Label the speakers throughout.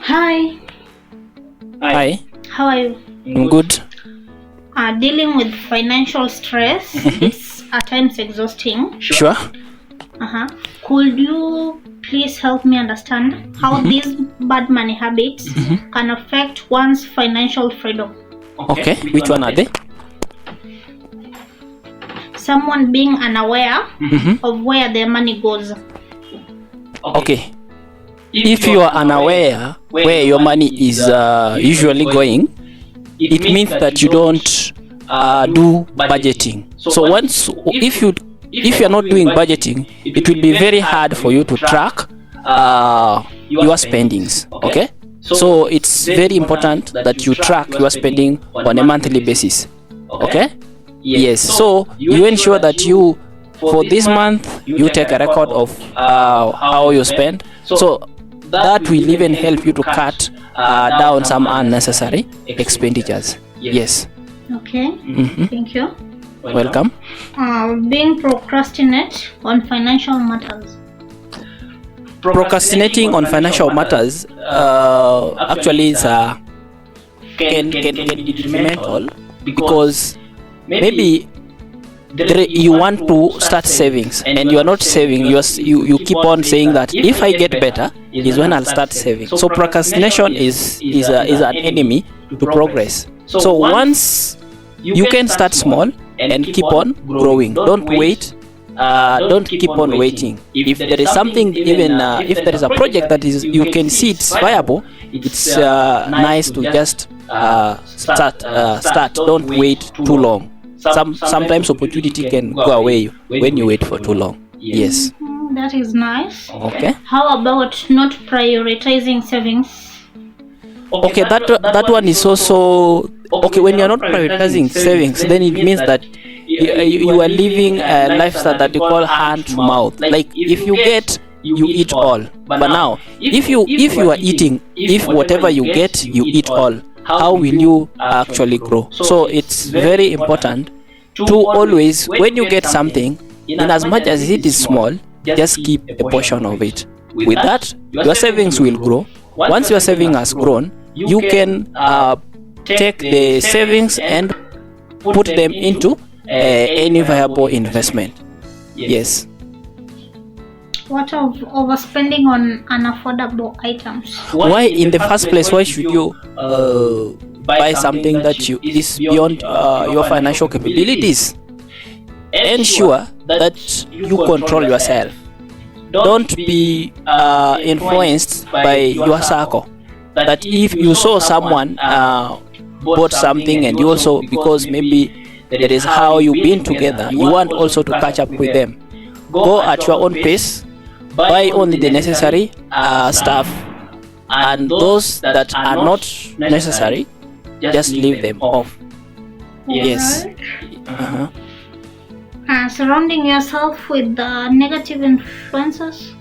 Speaker 1: Hi,
Speaker 2: Hi,
Speaker 1: how are you?
Speaker 2: I'm good.
Speaker 1: Dealing with financial stress, it's at times exhausting.
Speaker 2: Sure.
Speaker 1: Uh-huh. Could you please help me understand how these bad money habits can affect one's financial freedom?
Speaker 2: Okay, which one are they?
Speaker 1: Someone being unaware of where their money goes.
Speaker 2: Okay, if you are unaware where your money is usually going, it means that you don't do budgeting. So if you're not doing budgeting, it will be very hard for you to track your spendings. Okay, so it's very important that you track your spending on a monthly basis. Okay. Yes, so you ensure that you, for this month, you take a record of how you spend. So that will even help you to cut down some unnecessary expenditures. Yes.
Speaker 1: Okay, thank you.
Speaker 2: Welcome.
Speaker 1: Being procrastinate on financial matters.
Speaker 2: Procrastinating on financial matters actually is can be detrimental because maybe you want to start savings and you are not saving. You keep on saying that if I get better is when I'll start saving. So procrastination is an enemy to progress. So once you can start small and keep on growing, don't wait. Don't keep on waiting. If there is something, even if there is a project that is you can see it's viable, it's nice to just start. Don't wait too long. Sometimes opportunity can go away when you wait for too long. Yes.
Speaker 1: That is nice.
Speaker 2: Okay.
Speaker 1: How about not prioritizing savings?
Speaker 2: Okay, that one is also okay. When you're not prioritizing savings, then it means that you are living a lifestyle that you call hand to mouth. Like if you get, you eat all. But now, if you are eating, if whatever you get, you eat all, how will you actually grow? So it's very important to always, when you get something, in as much as it is small, just keep a portion of it. With that, your savings will grow. Once your saving has grown, you can take the savings and put them into any viable investment. Yes.
Speaker 1: What of overspending on unaffordable items?
Speaker 2: Why in the first place, why should you buy something that is beyond your financial capabilities? Ensure that you control yourself. Don't be influenced by your circle. That if you saw someone bought something and you also, because maybe that is how you've been together, you want also to catch up with them. Go at your own pace. Buy only the necessary stuff, and those that are not necessary, just leave them off. Yes.
Speaker 1: Surrounding yourself with negative influences.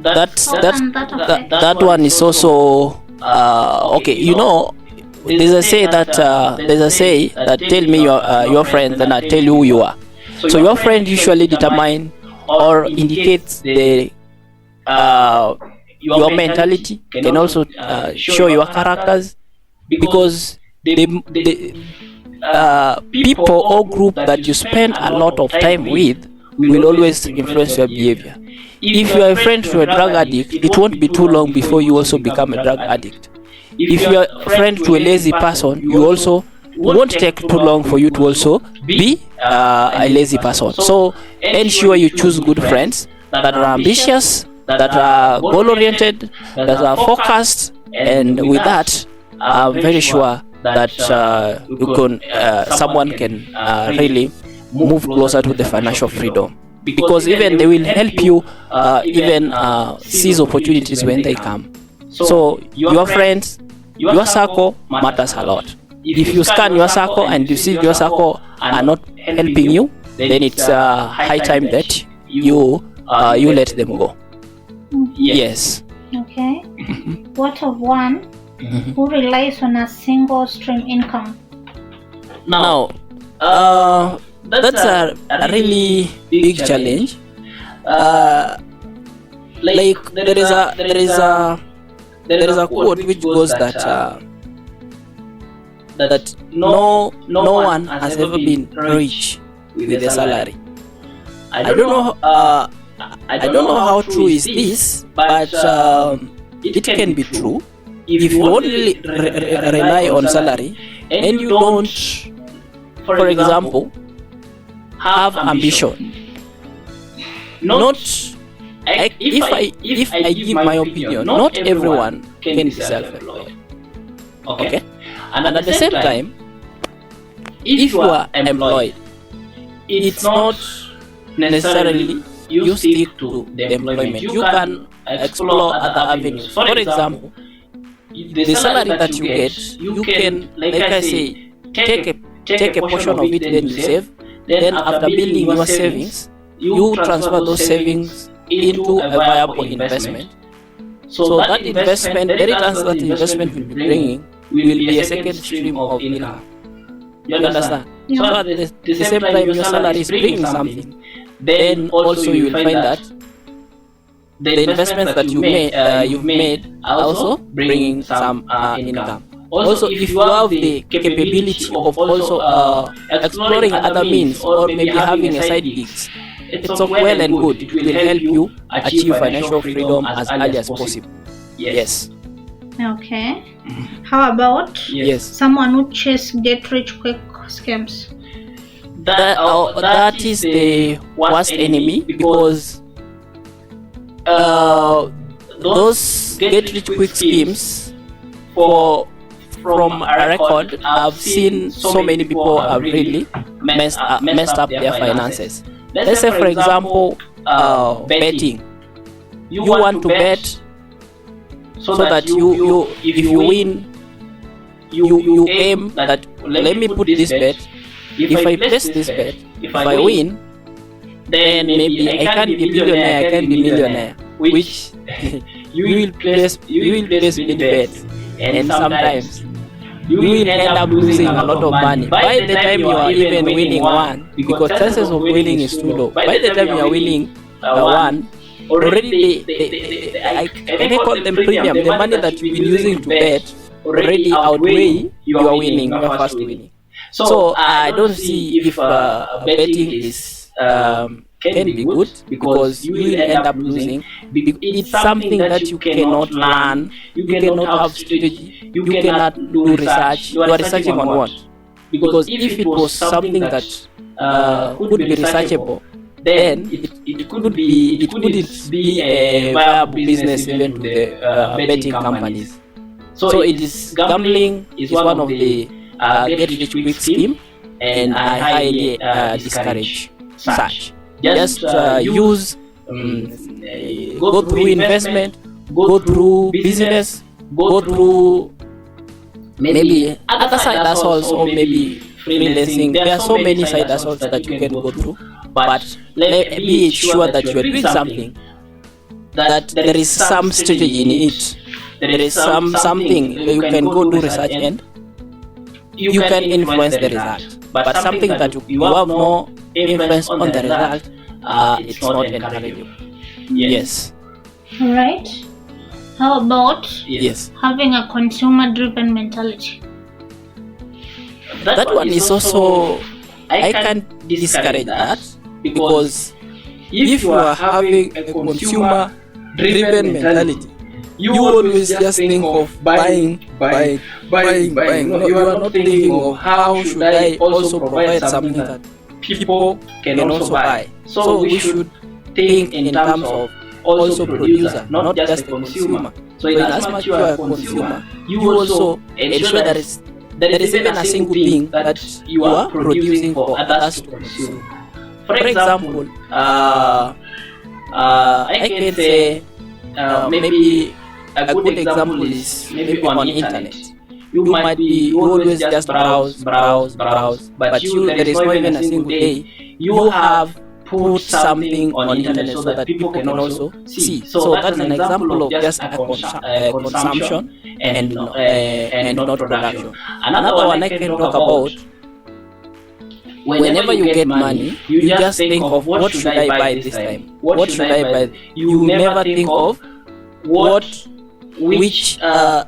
Speaker 2: That one is also okay. You know, there's a say that tell me your friend, then I tell you who you are. So your friend usually determine or indicates the your mentality, can also show your characters, because the people or group that you spend a lot of time with will always influence your behavior. If you are a friend to a drug addict, it won't be too long before you also become a drug addict. If you are a friend to a lazy person, you also won't take too long for you to also be a lazy person. So ensure you choose good friends that are ambitious, that are goal-oriented, that are focused, and with that, I'm very sure that someone can really move closer to the financial freedom, because even they will help you even seize opportunities when they come. So your friends, your circle matters a lot. If you scan your circle and you see your circle are not helping you, then it's high time that you let them go. Yes.
Speaker 1: Okay. What of one who relies on a single stream income?
Speaker 2: Now, that's a really big challenge. Like there is a there is a quote which goes that that no one has ever been rich with a salary. I don't know. I don't know how true is this, but it can be true if you only rely on salary and you don't, for example, have ambition. Not if I give my opinion, not everyone can be self-employed. Okay, and at the same time, if you are employed, it's not necessarily you stick to the employment. You can explore other avenues. For example, the salary that you get, you can, like I say, take a portion of it, then you save. Then after building your savings, you transfer those savings into a viable investment. So that investment, the returns that investment will be bringing, will be a second stream of income. You understand?
Speaker 1: Yeah.
Speaker 2: So at the same time your salary is bringing something, then also you will find that the investments that you've made are also bringing some income. Also, if you have the capability of also exploring other means or maybe having a side gigs, it's all well and good. It will help you achieve financial freedom as early as possible. Yes.
Speaker 1: Okay. How about
Speaker 2: Yes.
Speaker 1: someone who chase get rich quick scams?
Speaker 2: That is the worst enemy, because those get rich quick schemes, from a record, I've seen so many people have really messed up their finances. Let's say, for example, betting. You want to bet so that you if you win, you aim that, let me put this bet. If I place this bet, if I win, then maybe I can be billionaire, I can be millionaire. Which you will place many bets, and sometimes you will end up losing a lot of money. By the time you are even winning one, because chances of winning is too low. By the time you are winning one, already can I call them premium? The money that you've been using to bet already outweigh your winning, your first winning. So I don't see if betting is can be good, because you will end up losing. It's something that you cannot learn, you cannot have strategy, you cannot do research. You are researching on what? Because if it was something that could be researchable, then it couldn't be a viable business even to the betting companies. So it is, gambling is one of the get rich quick scheme, and I highly discourage such. Just use, go through investment, go through business, go through maybe other side hustles, or maybe freelancing. There are so many side hustles that you can go through, but be sure that you are doing something, that there is some strategy in it. There is something you can go do research, and you can influence the result. But something that you have no influence on the result, it's not encouraging. Yes.
Speaker 1: All right. How about
Speaker 2: Yes.
Speaker 1: having a consumer-driven mentality?
Speaker 2: That one is also, I can't discourage that, because if you are having a consumer-driven mentality, you always just think of buying. No, you are not thinking of how should I also provide something that people can also buy. So we should think in terms of also producer, not just a consumer. So in as much you are a consumer, you also ensure that there is even a single thing that you are producing for others to consume. For example, I can say maybe a good example is maybe on internet. You might be always just browse, but there is not even a single day you have put something on internet so that people can also see. So that's an example of just a consumption and not production. Another one I can talk about, whenever you get money, you just think of what should I buy this time? What should I buy? You never think of what which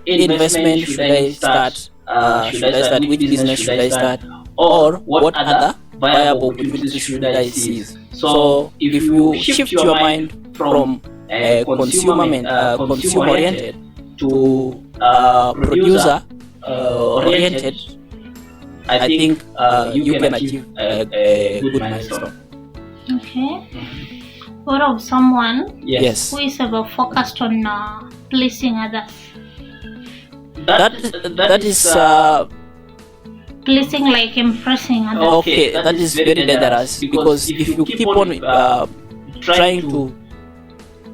Speaker 2: investment should I start? Which business should I start? Or what other viable opportunities should I seize? So if you shift your mind from consumer oriented to producer oriented, I think you can achieve a good milestone.
Speaker 1: Okay. What of someone
Speaker 2: Yes.
Speaker 1: who is ever focused on pleasing others?
Speaker 2: That is
Speaker 1: Pleasing, like impressing others.
Speaker 2: okay. That is very dangerous, because if you keep on trying to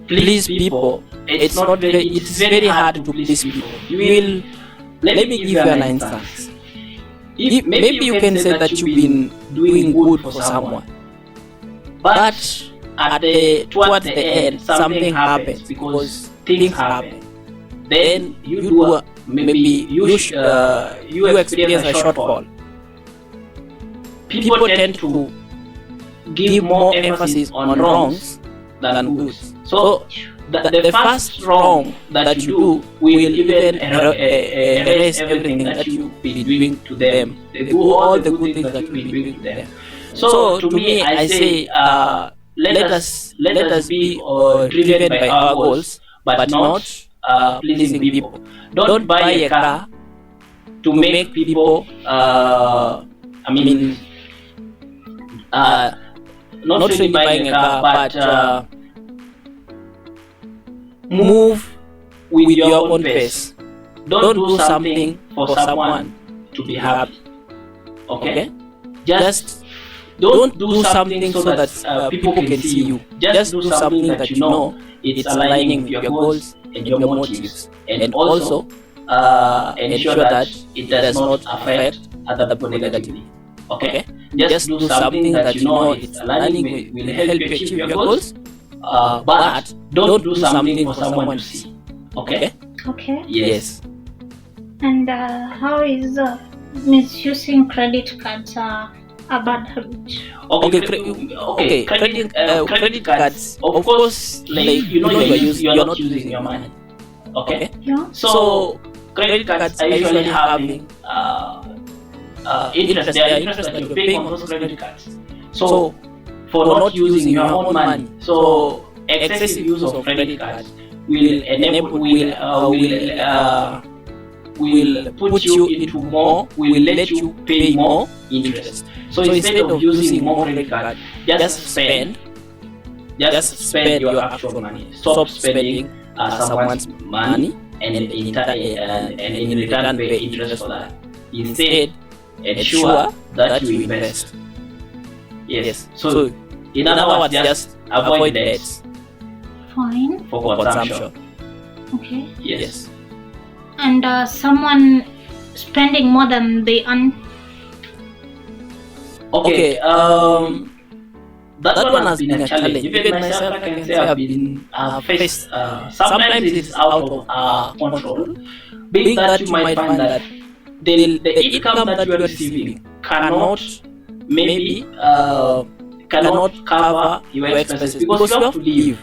Speaker 2: please people, it's very hard to please people. You will. Let me give you an instance. Maybe you can say that you've been doing good for someone, but towards the end something happens, because things happen. Then you do maybe you experience a shortfall. People tend to give more emphasis on wrongs than goods. So the first wrong that you do will even erase everything that you've been doing to them, all the good things that you've been doing to them. So to me, I say, let us be driven by our goals, but not pleasing people. Don't buy a car to make people. Not really buying a car, but move with your own pace. Don't do something for someone to be happy. Okay? Just don't do something so that people can see you. Just do something that you know it's aligning with your goals and your motives, and also ensure that it does not affect other people negatively. Okay? Just do something that you know it's aligning will help you achieve your goals, but don't do something for someone to see. Okay?
Speaker 1: Okay.
Speaker 2: Yes.
Speaker 1: And how is misusing credit cards a bad habit?
Speaker 2: Okay. Credit cards. Of course, like you're not using your money. Okay.
Speaker 1: Yeah.
Speaker 2: So credit cards are usually having interest. There are interest that you're paying on those credit cards. So for not using your own money, so excessive use of credit cards will put you into more, will let you pay more interest. So instead of using more credit card, just spend your actual money. Stop spending someone's money and in return pay interest for that. Instead, ensure that you invest. Yes. So in other words, just avoid debts.
Speaker 1: Fine.
Speaker 2: For consumption.
Speaker 1: Okay.
Speaker 2: Yes.
Speaker 1: And someone spending more than they earn.
Speaker 2: Okay. That one has been a challenge. Even myself, I can say I've faced. Sometimes it is out of our control. Being that you might find that the income that you are receiving cannot cover your expenses, because you have to live.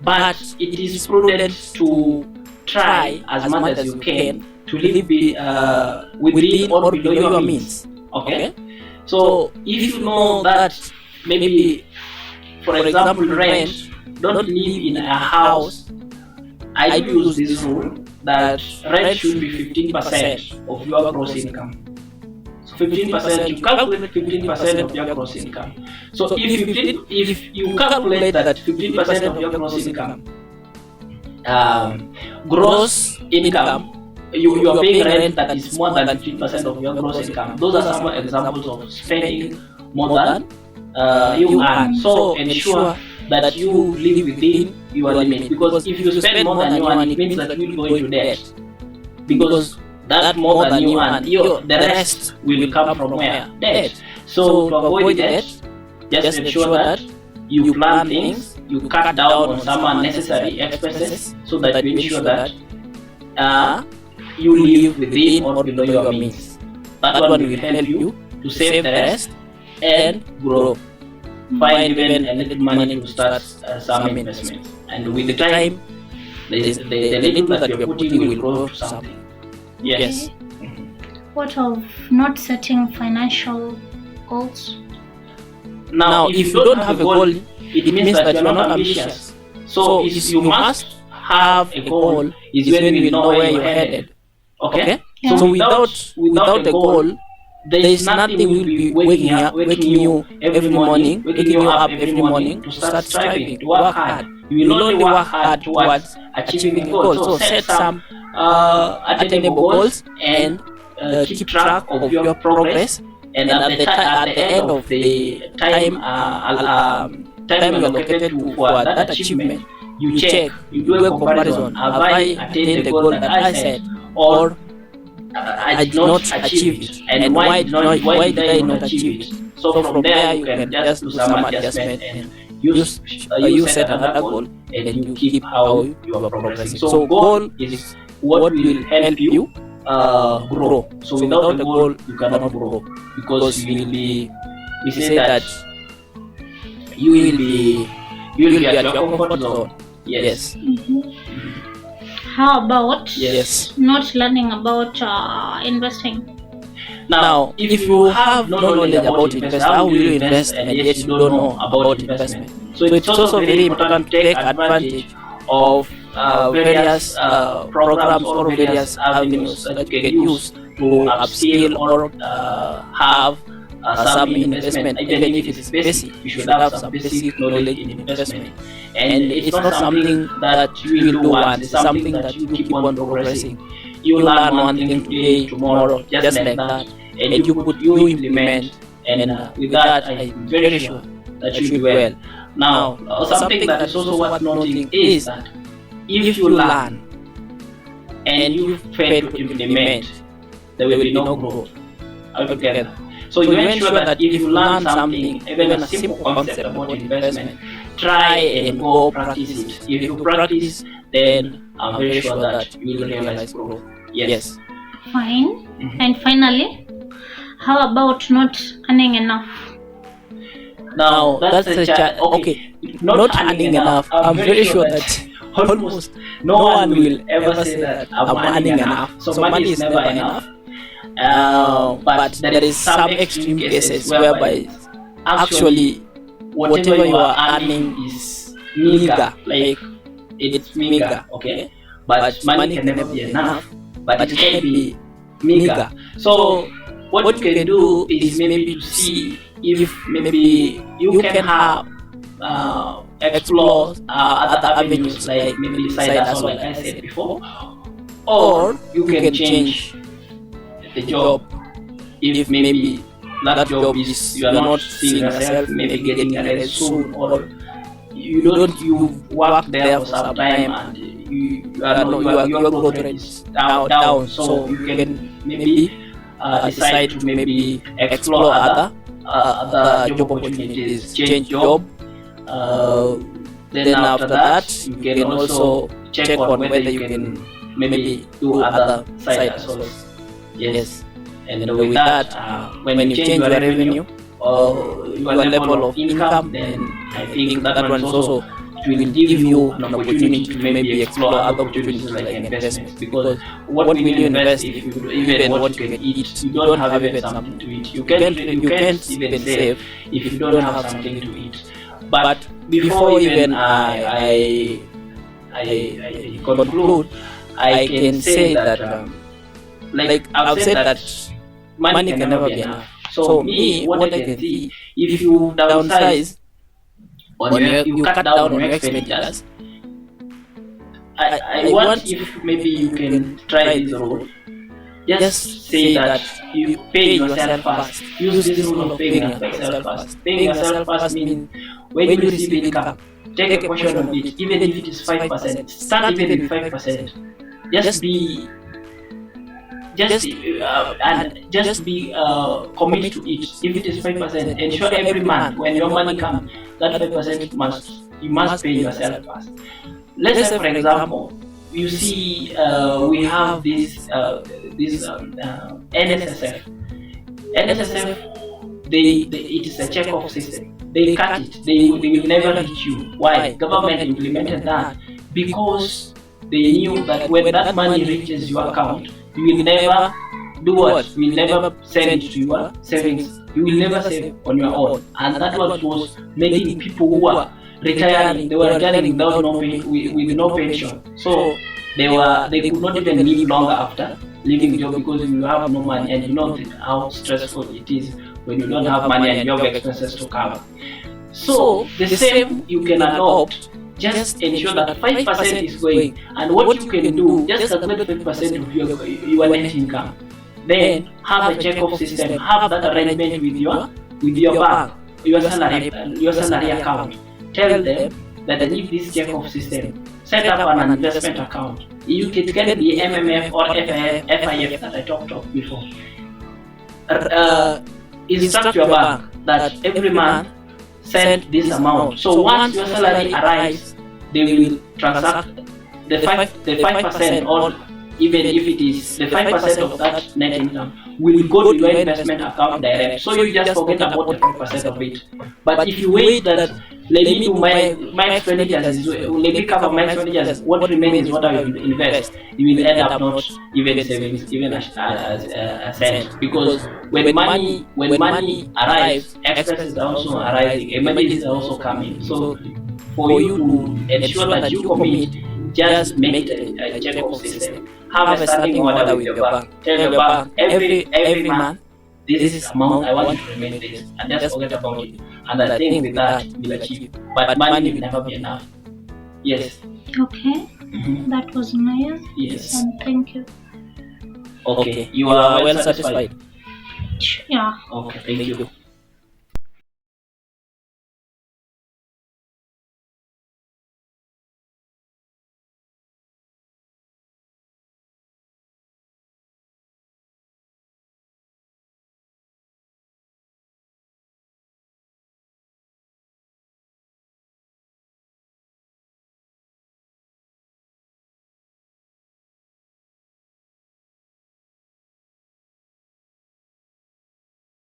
Speaker 2: But it is prudent to try as much as you can to live within or below your means. Okay? So if you know that maybe, for example, rent, don't live in a house. I do use this rule that rent should be 15% of your gross income. So 15%, you calculate 15% of your gross income. So if you calculate that 15% of your gross income, you are paying rent that is more than 15% of your gross income. Those are some examples of spending more than you earn. So ensure that you live within your limit, because if you spend more than you earn, it means that you will go into debt, because that more than you earn, the rest will come from where? Debt. So to avoid debt, just ensure that you plan things, you cut down on some unnecessary expenses, so that you ensure that you live within or below your means. That one will help you to save the rest and grow. Find even a little money to start some investments, and with the time the little that you're putting will grow to something. Yes.
Speaker 1: What of not setting financial goals?
Speaker 2: Now, if you don't have a goal, it means that you are not ambitious. So you must have a goal is when you know where you're headed. Okay?
Speaker 1: Yeah.
Speaker 2: So without a goal, there is nothing will be waking you every morning, waking you up every morning to start striving, to work hard. You will only work hard towards achieving a goal. So set some attainable goals and keep track of your progress. And at the end of the time time you allocated for that achievement, you check, you do a comparison. Have I attained the goal that I set, or I did not achieve it, and why did I not achieve it? So from there you can just do some adjustment and you set another goal and you keep how you are progressing. So goal is what will help you grow. So without a goal you cannot grow, because you will be, we say that you will be at your comfort zone. Yes.
Speaker 1: How about
Speaker 2: Yes.
Speaker 1: not learning about investing?
Speaker 2: Now, if you have no knowledge about investment, how will you invest and yet you don't know about investment? So it's also very important to take advantage of various programs or various avenues that you can use to upskill or have some investment. Even if it is basic, you should have some basic knowledge in investment. And it's not something that you will do once, it's something that you keep on progressing. You learn one thing today, tomorrow, just like that, and you implement, and with that I'm very sure that you do well. Now, something that is also worth noting is that if you learn and you fail to implement, there will be no growth altogether. So you ensure that if you learn something, even a simple concept about investment, try and go practice it. If you practice, then I'm very sure that you will realize growth. Yes.
Speaker 1: Fine. And finally, how about not earning enough?
Speaker 2: Now that's the okay. Not earning enough. I'm very sure that almost no one will ever say that I'm earning enough. So money is never enough. But there is some extreme cases whereby actually whatever you are earning is meager, like it's meager, okay? But money can never be enough, but it can be meager. So what you can do is maybe to see if maybe you can have explore other avenues, like maybe side hustle, like I said before, or you can change the job if maybe that job is you are not seeing yourself maybe getting a raise soon, or you work there for some time and your growth rate is down, so you can maybe decide to maybe explore other job opportunities, change job. Then after that you can also check on whether you can maybe do other side hustles. Yes, and with that, when you change your revenue or your level of income, then I think that one is also will give you an opportunity to maybe explore other opportunities like investment. Because what will you invest if you even what you can eat? You don't have even something to eat. You can't even save if you don't have something to eat. But before even I conclude, I can say that. Like I've said that money can never be enough. So me, what I can see, if you downsize on you cut down on your expenditures, I want if maybe you can try this rule. Just say that you pay yourself first. Use this rule of paying yourself first. Paying yourself first means when you receive income, take a portion of it, even if it is 5%. Start even with 5%. Just be committed to it. If it is 5%, ensure every month when your money comes, that 5% you must pay yourself first. Let's say, for example, you see we have this NSSF. It is a check-off system. They cut it. They will never hit you. Why? Government implemented that because
Speaker 3: they knew that when that money reaches your account, you will never do what? You will never send it to your savings. You will never save on your own. And that was making people who were retiring, they were retiring without with no pension. So they could not even live longer after leaving job because you have no money, and you know how stressful it is when you don't have money and you have expenses to cover. So the same you can adopt. Just ensure that 5% is going, and what you can do, just calculate 5% of your net income. Then have a check-off system. Have that arrangement with your bank, your salary account. Tell them that I need this check-off system. Set up an investment account. It can be MMF or FIF that I talked of before. Instruct your bank that every month send this amount. So once your salary arrives, they will transact the 5%, or even if it is the 5% of that net income will go to your investment account direct. So you just forget about the 5% of it. But if you wait that let me do my expenditures, let me cover my expenditures, what remains is what I will invest, you will end up not even saving even a cent, because when money arrives, expenses are also arriving, emergencies are also coming. So for you to ensure that you commit, just make it a check-off system. Have a standing order with your bank. Tell your bank every month, this is amount I want you to remain this, and just forget about it. And I think with that we'll achieve. But money will never be enough. Yes.
Speaker 1: Okay. That was nice.
Speaker 3: Yes.
Speaker 1: And thank you.
Speaker 3: Okay. You are well satisfied.
Speaker 1: Yeah.
Speaker 3: Okay. Thank you.